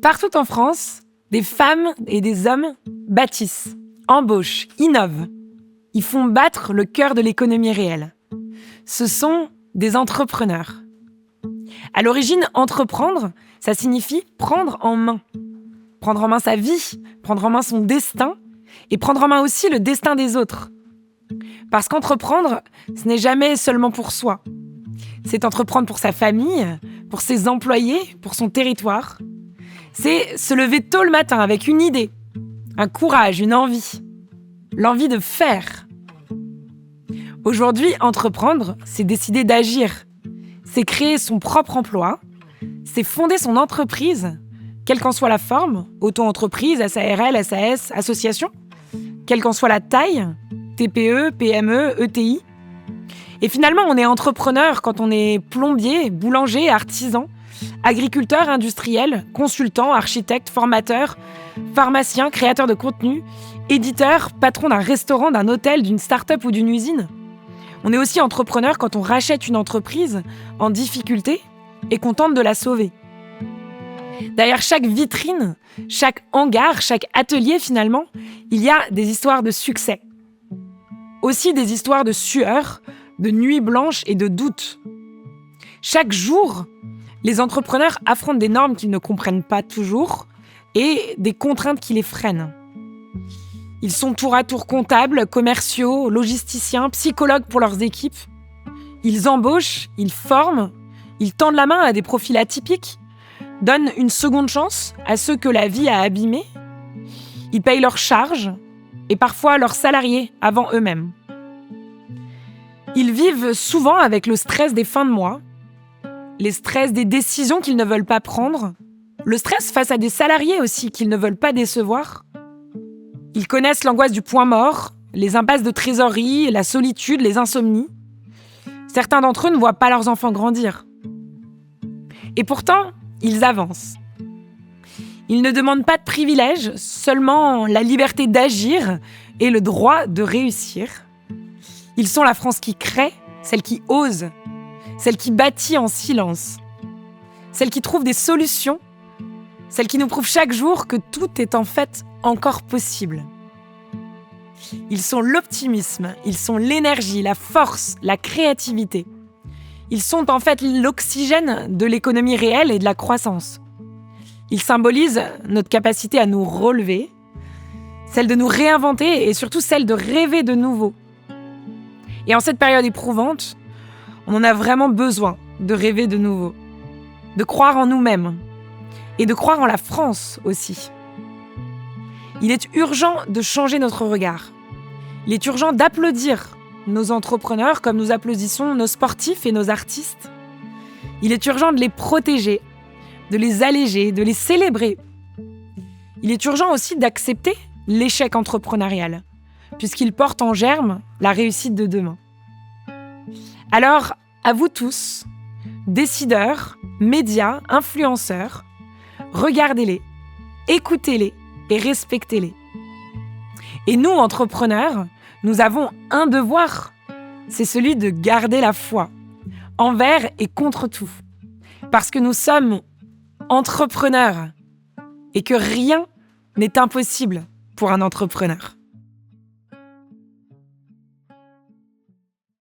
Partout en France, des femmes et des hommes bâtissent, embauchent, innovent. Ils font battre le cœur de l'économie réelle. Ce sont des entrepreneurs. À l'origine, entreprendre, ça signifie prendre en main. Prendre en main sa vie, prendre en main son destin et prendre en main aussi le destin des autres. Parce qu'entreprendre, ce n'est jamais seulement pour soi. C'est entreprendre pour sa famille, pour ses employés, pour son territoire. C'est se lever tôt le matin avec une idée, un courage, une envie. L'envie de faire. Aujourd'hui, entreprendre, c'est décider d'agir. C'est créer son propre emploi. C'est fonder son entreprise, quelle qu'en soit la forme, auto-entreprise, SARL, SAS, association, quelle qu'en soit la taille, TPE, PME, ETI. Et finalement, on est entrepreneur quand on est plombier, boulanger, artisan, agriculteur, industriel, consultant, architecte, formateur, pharmacien, créateur de contenu, éditeur, patron d'un restaurant, d'un hôtel, d'une start-up ou d'une usine. On est aussi entrepreneur quand on rachète une entreprise en difficulté et qu'on tente de la sauver. Derrière chaque vitrine, chaque hangar, chaque atelier finalement, il y a des histoires de succès. Aussi des histoires de sueur, de nuits blanches et de doutes. Chaque jour, les entrepreneurs affrontent des normes qu'ils ne comprennent pas toujours et des contraintes qui les freinent. Ils sont tour à tour comptables, commerciaux, logisticiens, psychologues pour leurs équipes. Ils embauchent, ils forment, ils tendent la main à des profils atypiques, donnent une seconde chance à ceux que la vie a abîmés. Ils payent leurs charges et parfois leurs salariés avant eux-mêmes. Ils vivent souvent avec le stress des fins de mois, les stress des décisions qu'ils ne veulent pas prendre, le stress face à des salariés aussi qu'ils ne veulent pas décevoir. Ils connaissent l'angoisse du point mort, les impasses de trésorerie, la solitude, les insomnies. Certains d'entre eux ne voient pas leurs enfants grandir. Et pourtant, ils avancent. Ils ne demandent pas de privilèges, seulement la liberté d'agir et le droit de réussir. Ils sont la France qui crée, celle qui ose, celle qui bâtit en silence, celle qui trouve des solutions, celle qui nous prouve chaque jour que tout est en fait encore possible. Ils sont l'optimisme, ils sont l'énergie, la force, la créativité. Ils sont en fait l'oxygène de l'économie réelle et de la croissance. Ils symbolisent notre capacité à nous relever, celle de nous réinventer et surtout celle de rêver de nouveau. Et en cette période éprouvante, on en a vraiment besoin de rêver de nouveau, de croire en nous-mêmes et de croire en la France aussi. Il est urgent de changer notre regard. Il est urgent d'applaudir nos entrepreneurs comme nous applaudissons nos sportifs et nos artistes. Il est urgent de les protéger, de les alléger, de les célébrer. Il est urgent aussi d'accepter l'échec entrepreneurial, puisqu'il porte en germe la réussite de demain. Alors, à vous tous, décideurs, médias, influenceurs, regardez-les, écoutez-les et respectez-les. Et nous, entrepreneurs, nous avons un devoir, c'est celui de garder la foi, envers et contre tout. Parce que nous sommes entrepreneurs et que rien n'est impossible pour un entrepreneur.